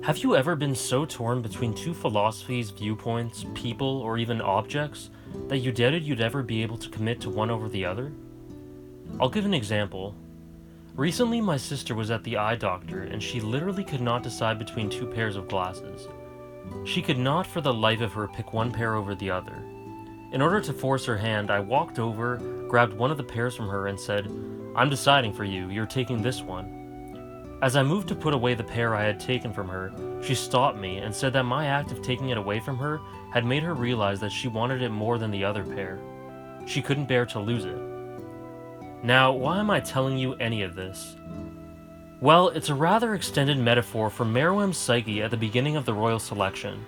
Have you ever been so torn between two philosophies, viewpoints, people, or even objects that you doubted you'd ever be able to commit to one over the other? I'll give an example. Recently, my sister was at the eye doctor and she literally could not decide between two pairs of glasses. She could not for the life of her pick one pair over the other. In order to force her hand, I walked over, grabbed one of the pairs from her, and said, "I'm deciding for you, you're taking this one." As I moved to put away the pair I had taken from her, she stopped me and said that my act of taking it away from her had made her realize that she wanted it more than the other pair. She couldn't bear to lose it. Now, why am I telling you any of this? Well, it's a rather extended metaphor for Meruem's psyche at the beginning of the royal selection.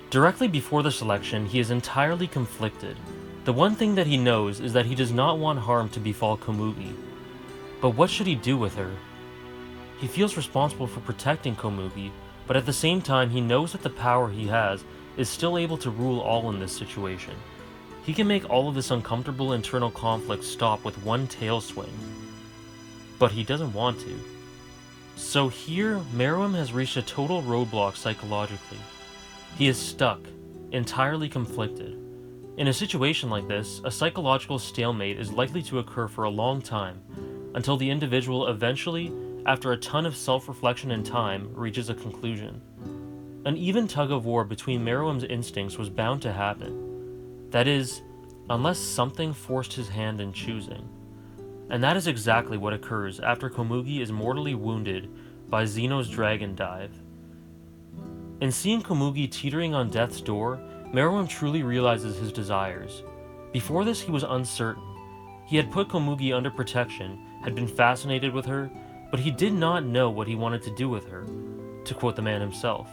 Directly before the selection, he is entirely conflicted. The one thing that he knows is that he does not want harm to befall Komugi. But what should he do with her? He feels responsible for protecting Komugi, but at the same time he knows that the power he has is still able to rule all in this situation. He can make all of this uncomfortable internal conflict stop with one tail swing. But he doesn't want to. So here, Meruem has reached a total roadblock psychologically. He is stuck, entirely conflicted. In a situation like this, a psychological stalemate is likely to occur for a long time, until the individual eventually, after a ton of self-reflection and time, reaches a conclusion. An even tug-of-war between Meruem's instincts was bound to happen. That is, unless something forced his hand in choosing. And that is exactly what occurs after Komugi is mortally wounded by Zeno's dragon dive. In seeing Komugi teetering on death's door, Meruem truly realizes his desires. Before this, he was uncertain. He had put Komugi under protection, had been fascinated with her, but he did not know what he wanted to do with her, to quote the man himself.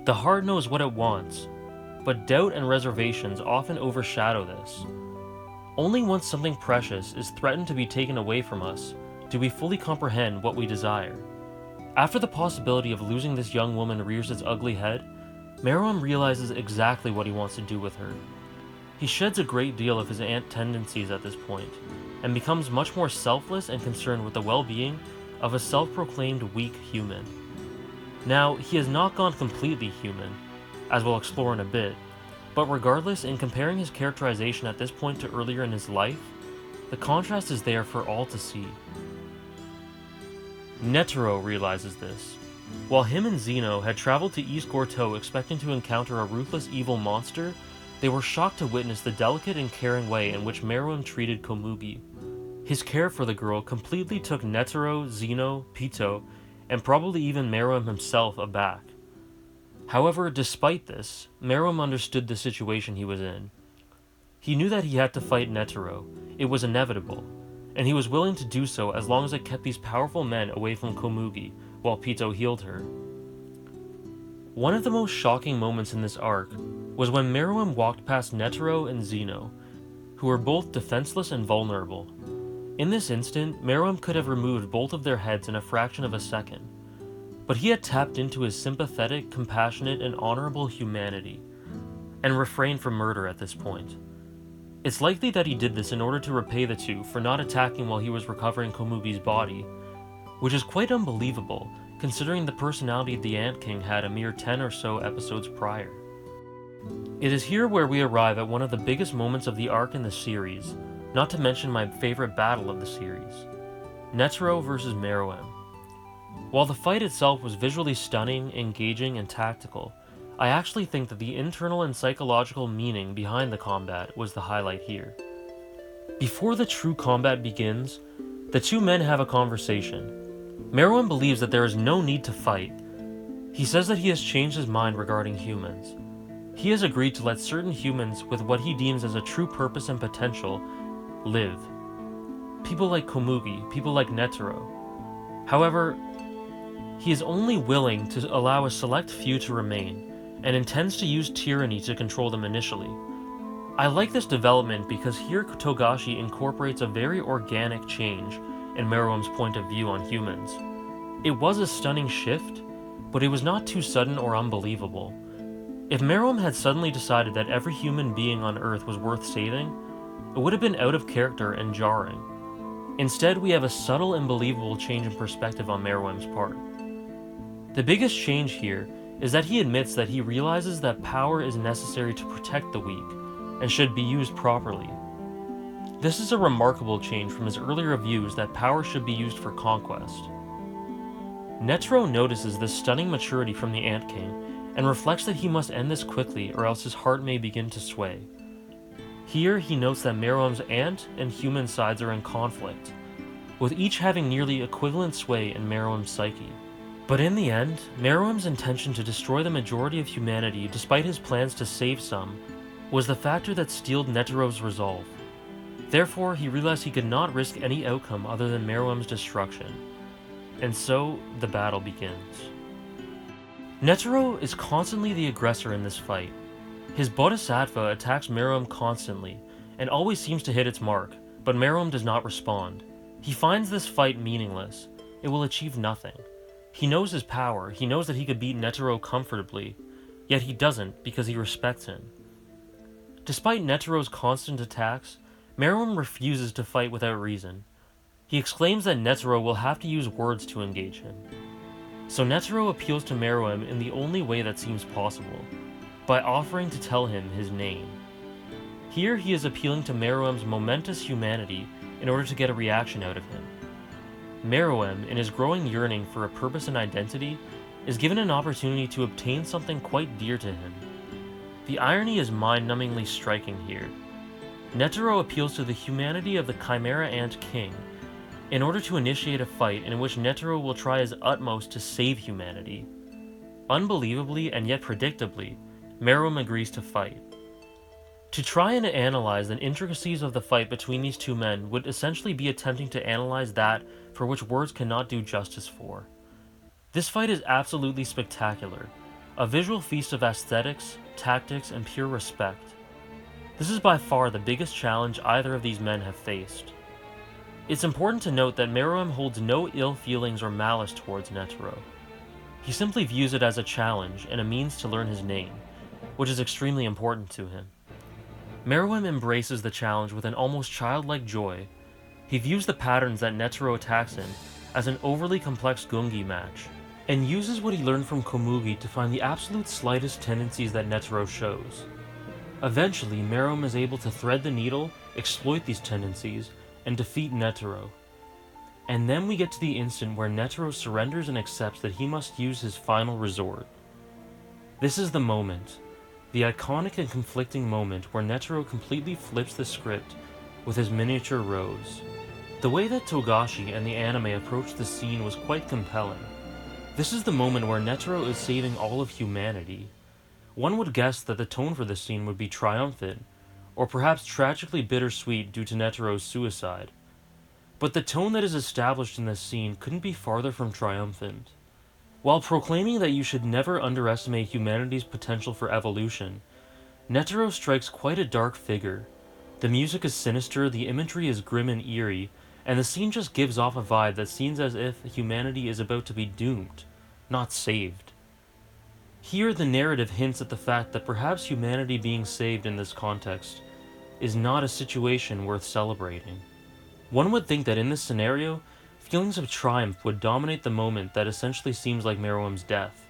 The heart knows what it wants, but doubt and reservations often overshadow this. Only once something precious is threatened to be taken away from us do we fully comprehend what we desire. After the possibility of losing this young woman rears its ugly head, Meruem realizes exactly what he wants to do with her. He sheds a great deal of his ant tendencies at this point, and becomes much more selfless and concerned with the well-being of a self-proclaimed weak human. Now, he has not gone completely human, as we'll explore in a bit, but regardless, in comparing his characterization at this point to earlier in his life, the contrast is there for all to see. Netero realizes this. While him and Zeno had traveled to East Gorto expecting to encounter a ruthless evil monster, they were shocked to witness the delicate and caring way in which Meruem treated Komugi. His care for the girl completely took Netero, Zeno, Pito, and probably even Meruem himself aback. However, despite this, Meruem understood the situation he was in. He knew that he had to fight Netero. It was inevitable, and he was willing to do so as long as it kept these powerful men away from Komugi, while Pito healed her. One of the most shocking moments in this arc was when Meruem walked past Netero and Zeno, who were both defenseless and vulnerable. In this instant, Meruem could have removed both of their heads in a fraction of a second, but he had tapped into his sympathetic, compassionate, and honorable humanity, and refrained from murder at this point. It's likely that he did this in order to repay the two for not attacking while he was recovering Komugi's body, which is quite unbelievable, considering the personality the Ant King had a mere 10 or so episodes prior. It is here where we arrive at one of the biggest moments of the arc in the series, not to mention my favorite battle of the series, Netero versus Meruem. While the fight itself was visually stunning, engaging, and tactical, I actually think that the internal and psychological meaning behind the combat was the highlight here. Before the true combat begins, the two men have a conversation. Meruem believes that there is no need to fight. He says that he has changed his mind regarding humans. He has agreed to let certain humans with what he deems as a true purpose and potential live. People like Komugi, people like Netero. However, he is only willing to allow a select few to remain, and intends to use tyranny to control them initially. I like this development because here Togashi incorporates a very organic change in Meruem's point of view on humans. It was a stunning shift, but it was not too sudden or unbelievable. If Meruem had suddenly decided that every human being on Earth was worth saving, it would have been out of character and jarring. Instead, we have a subtle and believable change in perspective on Meruem's part. The biggest change here is that he admits that he realizes that power is necessary to protect the weak and should be used properly. This is a remarkable change from his earlier views that power should be used for conquest. Netero notices this stunning maturity from the Ant King and reflects that he must end this quickly or else his heart may begin to sway. Here he notes that Meruem's ant and human sides are in conflict, with each having nearly equivalent sway in Meruem's psyche. But in the end, Meruem's intention to destroy the majority of humanity despite his plans to save some was the factor that steeled Netero's resolve. Therefore, he realized he could not risk any outcome other than Meruem's destruction. And so, the battle begins. Netero is constantly the aggressor in this fight. His Bodhisattva attacks Meruem constantly, and always seems to hit its mark, but Meruem does not respond. He finds this fight meaningless. It will achieve nothing. He knows his power, he knows that he could beat Netero comfortably, yet he doesn't because he respects him. Despite Netero's constant attacks, Meruem refuses to fight without reason. He exclaims that Netero will have to use words to engage him. So Netero appeals to Meruem in the only way that seems possible, by offering to tell him his name. Here he is appealing to Meruem's momentous humanity in order to get a reaction out of him. Meruem, in his growing yearning for a purpose and identity, is given an opportunity to obtain something quite dear to him. The irony is mind-numbingly striking here. Netero appeals to the humanity of the Chimera Ant King in order to initiate a fight in which Netero will try his utmost to save humanity. Unbelievably and yet predictably, Meruem agrees to fight. To try and analyze the intricacies of the fight between these two men would essentially be attempting to analyze that for which words cannot do justice for. This fight is absolutely spectacular, a visual feast of aesthetics, tactics, and pure respect. This is by far the biggest challenge either of these men have faced. It's important to note that Meruem holds no ill feelings or malice towards Netero. He simply views it as a challenge and a means to learn his name, which is extremely important to him. Meruem embraces the challenge with an almost childlike joy. He views the patterns that Netero attacks in as an overly complex gungi match, and uses what he learned from Komugi to find the absolute slightest tendencies that Netero shows. Eventually, Meruem is able to thread the needle, exploit these tendencies, and defeat Netero. And then we get to the instant where Netero surrenders and accepts that he must use his final resort. This is the moment, the iconic and conflicting moment where Netero completely flips the script with his miniature rose. The way that Togashi and the anime approached the scene was quite compelling. This is the moment where Netero is saving all of humanity. One would guess that the tone for this scene would be triumphant, or perhaps tragically bittersweet due to Netero's suicide. But the tone that is established in this scene couldn't be farther from triumphant. While proclaiming that you should never underestimate humanity's potential for evolution, Netero strikes quite a dark figure. The music is sinister, the imagery is grim and eerie, and the scene just gives off a vibe that seems as if humanity is about to be doomed, not saved. Here, the narrative hints at the fact that perhaps humanity being saved in this context is not a situation worth celebrating. One would think that in this scenario, feelings of triumph would dominate the moment that essentially seems like Meruem's death.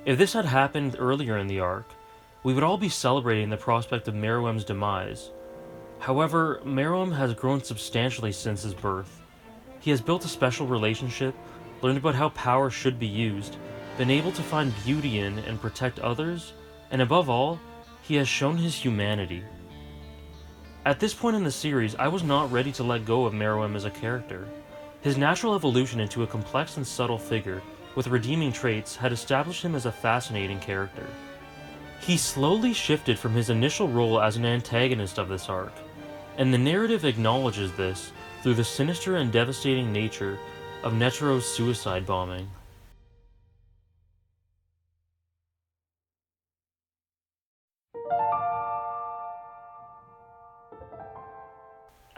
If this had happened earlier in the arc, we would all be celebrating the prospect of Meruem's demise. However, Meruem has grown substantially since his birth. He has built a special relationship, learned about how power should be used, been able to find beauty in and protect others, and above all, he has shown his humanity. At this point in the series, I was not ready to let go of Meruem as a character. His natural evolution into a complex and subtle figure with redeeming traits had established him as a fascinating character. He slowly shifted from his initial role as an antagonist of this arc, and the narrative acknowledges this through the sinister and devastating nature of Netero's suicide bombing.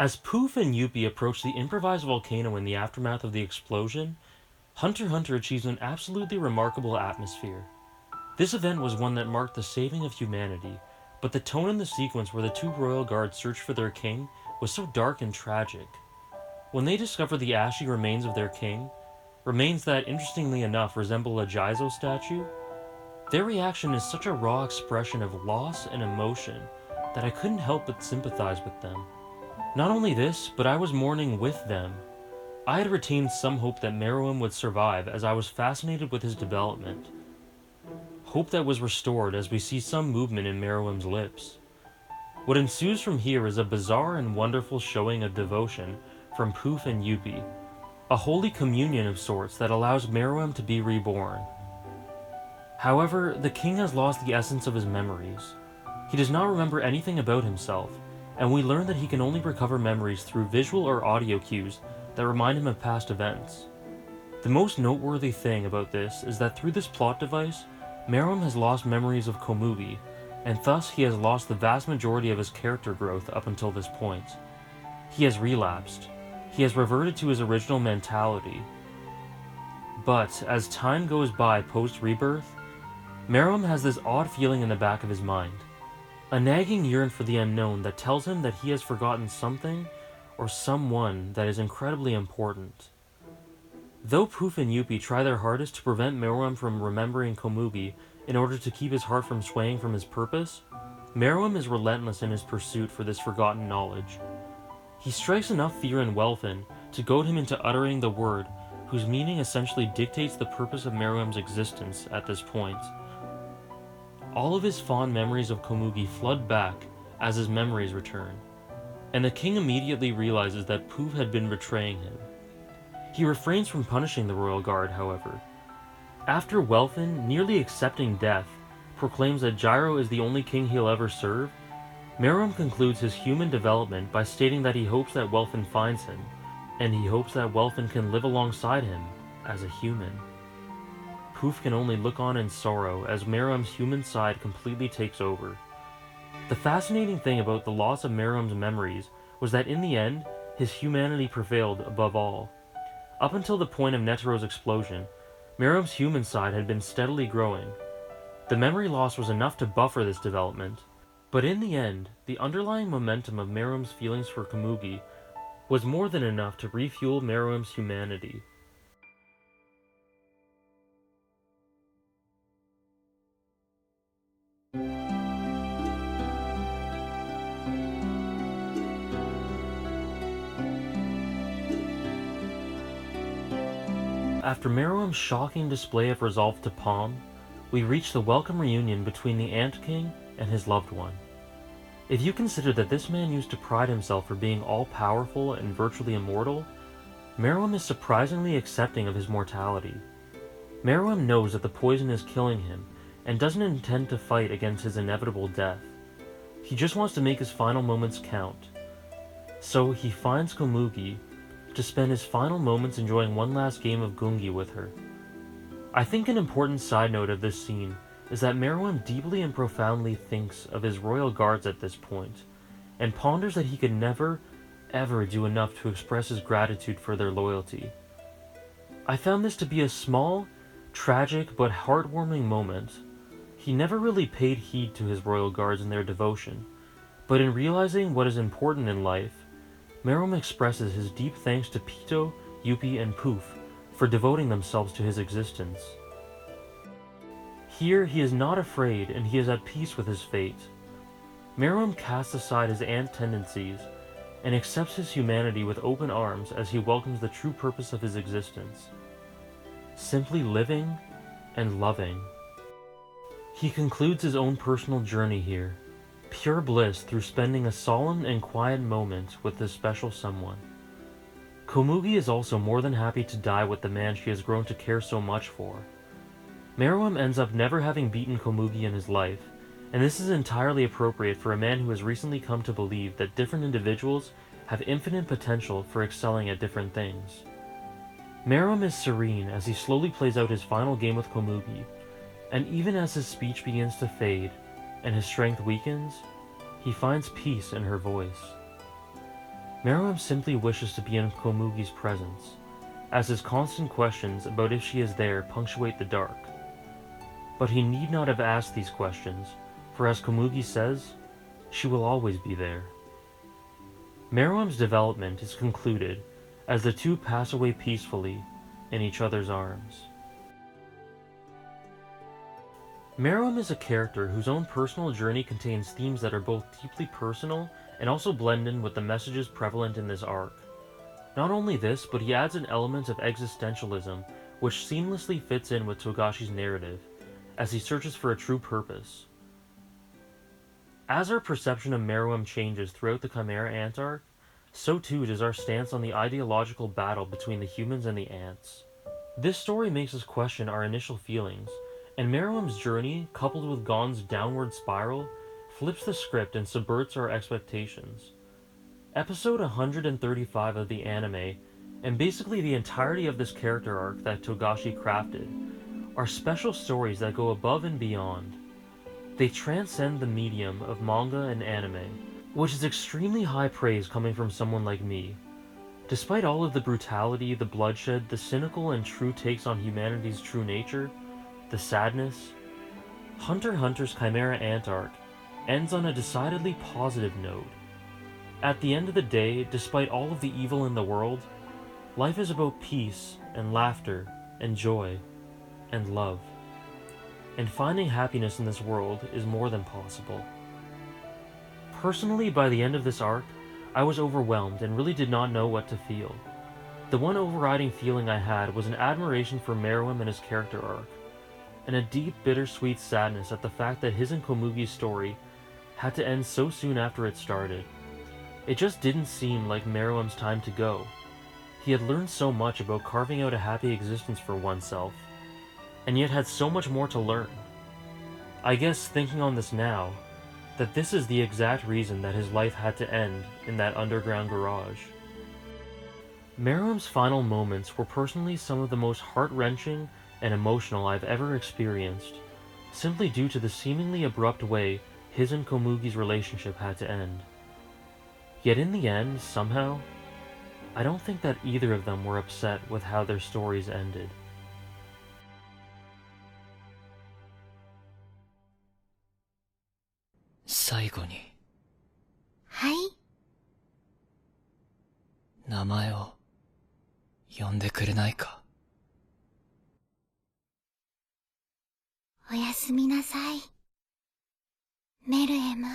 As Poof and Yuppie approach the improvised volcano in the aftermath of the explosion, Hunter x Hunter achieves an absolutely remarkable atmosphere. This event was one that marked the saving of humanity, but the tone in the sequence where the two royal guards search for their king was so dark and tragic. When they discover the ashy remains of their king, remains that, interestingly enough, resemble a Jizo statue. Their reaction is such a raw expression of loss and emotion that I couldn't help but sympathize with them. Not only this, but I was mourning with them. I had retained some hope that Meruem would survive as I was fascinated with his development. Hope that was restored as we see some movement in Meruem's lips. What ensues from here is a bizarre and wonderful showing of devotion from Poof and Yuppie, a holy communion of sorts that allows Meruem to be reborn. However, the king has lost the essence of his memories. He does not remember anything about himself, and we learn that he can only recover memories through visual or audio cues that remind him of past events. The most noteworthy thing about this is that through this plot device, Meruem has lost memories of Komugi, and thus he has lost the vast majority of his character growth up until this point. He has relapsed. He has reverted to his original mentality. But as time goes by post-rebirth, Meruem has this odd feeling in the back of his mind, a nagging yearn for the unknown that tells him that he has forgotten something or someone that is incredibly important. Though Poof and Yuppie try their hardest to prevent Meruem from remembering Komugi in order to keep his heart from swaying from his purpose, Meruem is relentless in his pursuit for this forgotten knowledge. He strikes enough fear in Welfin to goad him into uttering the word, whose meaning essentially dictates the purpose of Meruem's existence at this point. All of his fond memories of Komugi flood back as his memories return, and the king immediately realizes that Poof had been betraying him. He refrains from punishing the royal guard, however. After Welfin, nearly accepting death, proclaims that Gyro is the only king he'll ever serve, Meruem concludes his human development by stating that he hopes that Welfin finds him, and he hopes that Welfin can live alongside him as a human. Poof can only look on in sorrow as Meruem's human side completely takes over. The fascinating thing about the loss of Meruem's memories was that in the end, his humanity prevailed above all. Up until the point of Netero's explosion, Meruem's human side had been steadily growing. The memory loss was enough to buffer this development, but in the end, the underlying momentum of Meruem's feelings for Komugi was more than enough to refuel Meruem's humanity. After Meruem's shocking display of resolve to Palm, we reach the welcome reunion between the Ant King and his loved one. If you consider that this man used to pride himself for being all-powerful and virtually immortal, Meruem is surprisingly accepting of his mortality. Meruem knows that the poison is killing him and doesn't intend to fight against his inevitable death. He just wants to make his final moments count. So he finds Komugi to spend his final moments enjoying one last game of Gungi with her. I think an important side note of this scene is that Meruem deeply and profoundly thinks of his royal guards at this point, and ponders that he could never, ever do enough to express his gratitude for their loyalty. I found this to be a small, tragic, but heartwarming moment. He never really paid heed to his royal guards and their devotion, but in realizing what is important in life, Meruem expresses his deep thanks to Pito, Yuppie, and Poof for devoting themselves to his existence. Here, he is not afraid and he is at peace with his fate. Meruem casts aside his ant tendencies and accepts his humanity with open arms as he welcomes the true purpose of his existence: simply living and loving. He concludes his own personal journey here, pure bliss through spending a solemn and quiet moment with this special someone. Komugi is also more than happy to die with the man she has grown to care so much for. Meruem ends up never having beaten Komugi in his life, and this is entirely appropriate for a man who has recently come to believe that different individuals have infinite potential for excelling at different things. Meruem is serene as he slowly plays out his final game with Komugi, and even as his speech begins to fade and his strength weakens, he finds peace in her voice. Meruem simply wishes to be in Komugi's presence, as his constant questions about if she is there punctuate the dark. But he need not have asked these questions, for as Komugi says, she will always be there. Meruem's development is concluded as the two pass away peacefully, in each other's arms. Meruem is a character whose own personal journey contains themes that are both deeply personal and also blend in with the messages prevalent in this arc. Not only this, but he adds an element of existentialism which seamlessly fits in with Togashi's narrative, as he searches for a true purpose. As our perception of Meruem changes throughout the Chimera Ant arc, so too does our stance on the ideological battle between the humans and the ants. This story makes us question our initial feelings, and Meruem's journey, coupled with Gon's downward spiral, flips the script and subverts our expectations. Episode 135 of the anime, and basically the entirety of this character arc that Togashi crafted, are special stories that go above and beyond. They transcend the medium of manga and anime, which is extremely high praise coming from someone like me. Despite all of the brutality, the bloodshed, the cynical and true takes on humanity's true nature, the sadness, Hunter x Hunter's Chimera Ant arc ends on a decidedly positive note. At the end of the day, despite all of the evil in the world, life is about peace and laughter and joy and love. And finding happiness in this world is more than possible. Personally, by the end of this arc, I was overwhelmed and really did not know what to feel. The one overriding feeling I had was an admiration for Meruem and his character arc, and a deep, bittersweet sadness at the fact that his and Komugi's story had to end so soon after it started. It just didn't seem like Meruem's time to go. He had learned so much about carving out a happy existence for oneself, and yet had so much more to learn. I guess, thinking on this now, that this is the exact reason that his life had to end in that underground garage. Meruem's final moments were personally some of the most heart-wrenching and emotional I've ever experienced, simply due to the seemingly abrupt way his and Komugi's relationship had to end. Yet in the end, somehow, I don't think that either of them were upset with how their stories ended. Saigoni. はい。名前を呼んでくれないか。おやすみなさい。メルエム。